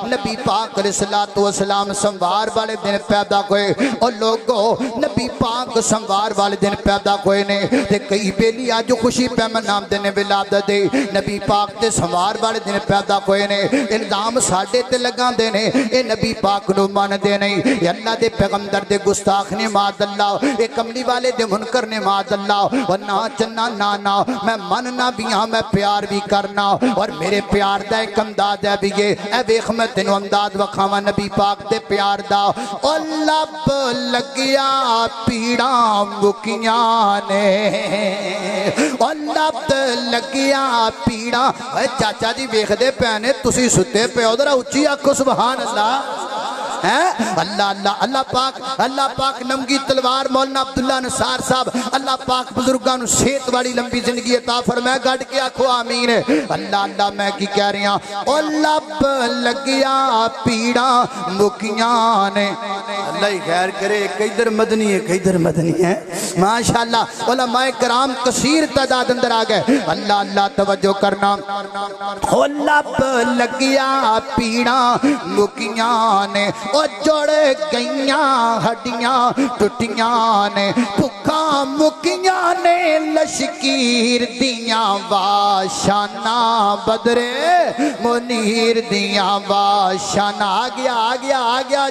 نبی پاک علیہ السلام سموار والے دن پیدا ہوئے اور لوگوں نبی پاک سموار والے دن پیدا ہوئے نے تے کئی بیلی آج خوشی پہ منام دینے ولادت دے نبی پاک تے سموار والے دن پیدا ہوئے نے الزام ساڑھے تے لگا دینے اے نبی پاک نو مان دینے اے اللہ دے پیغمبر دے گستاخ نے ماد اللہ اے کملی والے دے منکر نے ماد اللہ اور نا چنا نانا میں مننا بھی ہاں میں پیار بھی کرنا اور میرے پیار دا ایک امداد ہے بھی یہ اے بیخ میں تینو امداد وکھاوا نبی پاک دے پیار دا اور لب لگیا پیڑاں مکیاں نے اور لب لگیا پیڑاں اے چاچا جی بیخ دے پہنے تسی ستے پہ ادھر اچھی آکھو سبحان اللہ اللہ پاک نمگی تلوار مولانا عبداللہ نصار صاحب اللہ پاک بزرگان صحت والی لمبی زندگی عطا فرمائے گاڑ کے آکھو آمین اللہ میں کی کہہ رہی ہوں اور لب لگیا پیڑا مکیاں نے اللہ ہی خیر کرے کئیدر مدنی ہے ماشاءاللہ علماء کرام کثیر تعداد اندر آ گئے اللہ توجہ کرنا اور لب لگیا پیڑا مکیاں نے اور جڑ گئیاں ہڈیاں ٹوٹیاں نے بھکھاں مکیاں نے لشکیر دیاں واشانا بدرے منیر دیاں واشانا آ گیا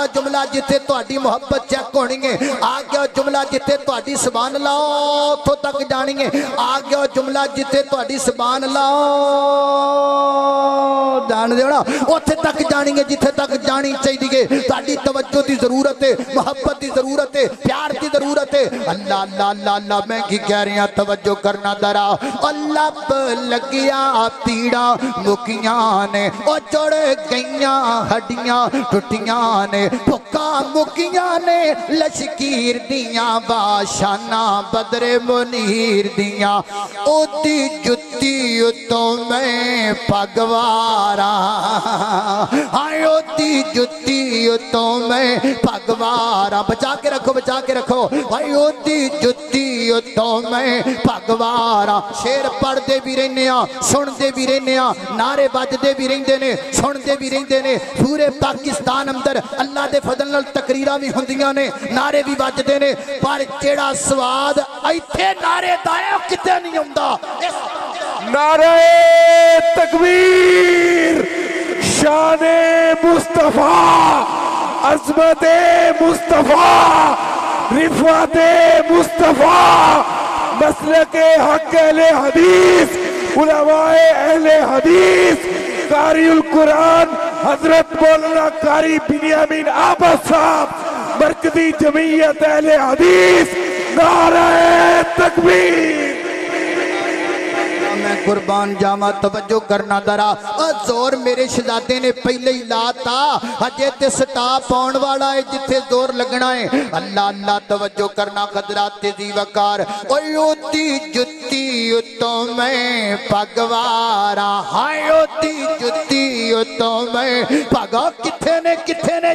جملہ جتے تہاڈی محبت چیک ہونی ہے آ گیا جملہ جتے تہاڈی سبحان اللہ تو تک جانی ہے آ گیا جملہ جتے تہاڈی سبحان اللہ جان دیونا اوتھے تک جانی ہے جتے تک جانی چاہیے تہاڈی توجہ دی ضرورت ہے محبت دی ضرورت ہے پیار دی ضرورت ہے اللہ میں کی کہہ رہی ہوں توجہ کرنا درا اللہ لگیا پیڑا مکیاں نے اور جڑ گئیاں ہڈیاں ٹوٹیاں نے بھکھاں مکیاں نے لشکیر دیاں واشانا بدر منیر دیاں او دی جتی تو میں پگوارا آئے او دی جتی تو میں پگوارا بچا کے رکھو آئے او دی جتی تو میں پگوارا شیر پڑھ دے بھی رہنے سن دے بھی رہنے نعرے بج دے بھی رہندے نے سن دے بھی رہندے نے پورے پاکستان اندر اللہ دے فضل نال تقریرہ بھی ہوندیاں نے نعرے بھی بج دے نے پر جیڑا سواد ایتھے نعرے دائے کتے نہیں ہوندا نعرہ تکبیر شان مصطفیٰ عظمت مصطفیٰ رفعت مصطفیٰ مسلک حق اہل حدیث علماء اہل حدیث قاری القرآن حضرت مولانا قاری بنیامین عابد صاحب مرکزی جمعیت اہل حدیث نعرہ تکبیر میں قربان جاما توجہ کرنا درا اور زور میرے شہزادے نے پہلے ہی لاتا ہجے تے سٹا پاؤن والا ہے جتھے زور لگنا ہے اللہ توجہ کرنا قدرات تیزی وقار اوتی جتی تو میں پگوارا ہائے اوتی جتی تو میں پگا کتھے نے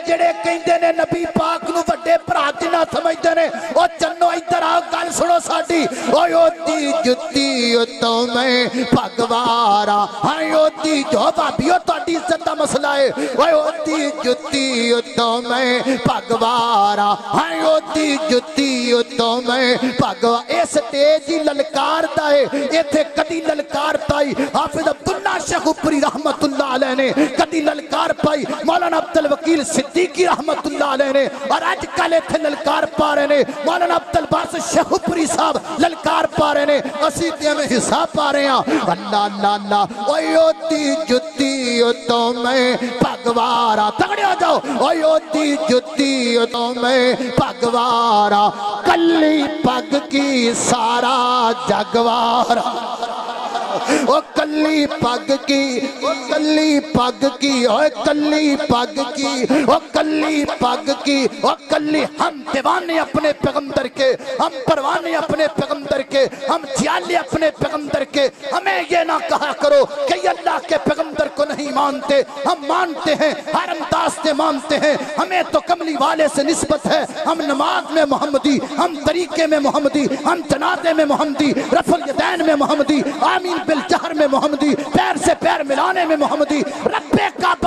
جڑے کہندے نے نبی پاک نو وڈے پراتی نہ سمجھدے نے او چنو ادھر آ گل سنو ساڈی اوتی جتی تو میں پگوارا ہائے اوتی جو بابیو تہاڈی عزت دا مسئلہ ہے اوے اوتی جتی تو میں پگوارا ہائے اوتی جتی تو میں پگوا اس تیز ہی للکار دا ہے ایتھے کدی للکار پائی حافظ عبداللہ شیخ اوپری رحمت اللہ علیہ نے کدی للکار پائی مولانا عبدالوکیل صدیقی رحمت اللہ علیہ نے اور آج کل ایتھے للکار پا رہے نے مولانا عبدالباسط شیخ اوپری صاحب للکار پا رہے نے اسی تے میں حصہ پا رہے ہیں اللہ اوتی جتی تو میں پگوارا تگڑے ہو جاؤ اوتی جتی تو میں پگوارا کلی پگ کی سارا جگوارا او کلی پگ کی او کلی پگ کی او کلی پگ کی او کلی پگ کی او کلی ہم دیوانے اپنے پیغمبر کے ہم پروانے اپنے پیغمبر کے ہم جیالے اپنے پیغمبر کے ہمیں یہ نہ کہا کرو کہ اللہ کے پیغمبر کو نہیں مانتے ہم مانتے ہیں ہر انداز سے مانتے ہیں ہمیں تو کملی والے سے نسبت ہے ہم نماز میں محمدی ہم طریقے میں محمدی ہم جنازے میں محمدی رفع الیدین میں محمدی آمین بالجہر میں محمدی پیر سے پیر ملانے میں محمدی رب کعبہ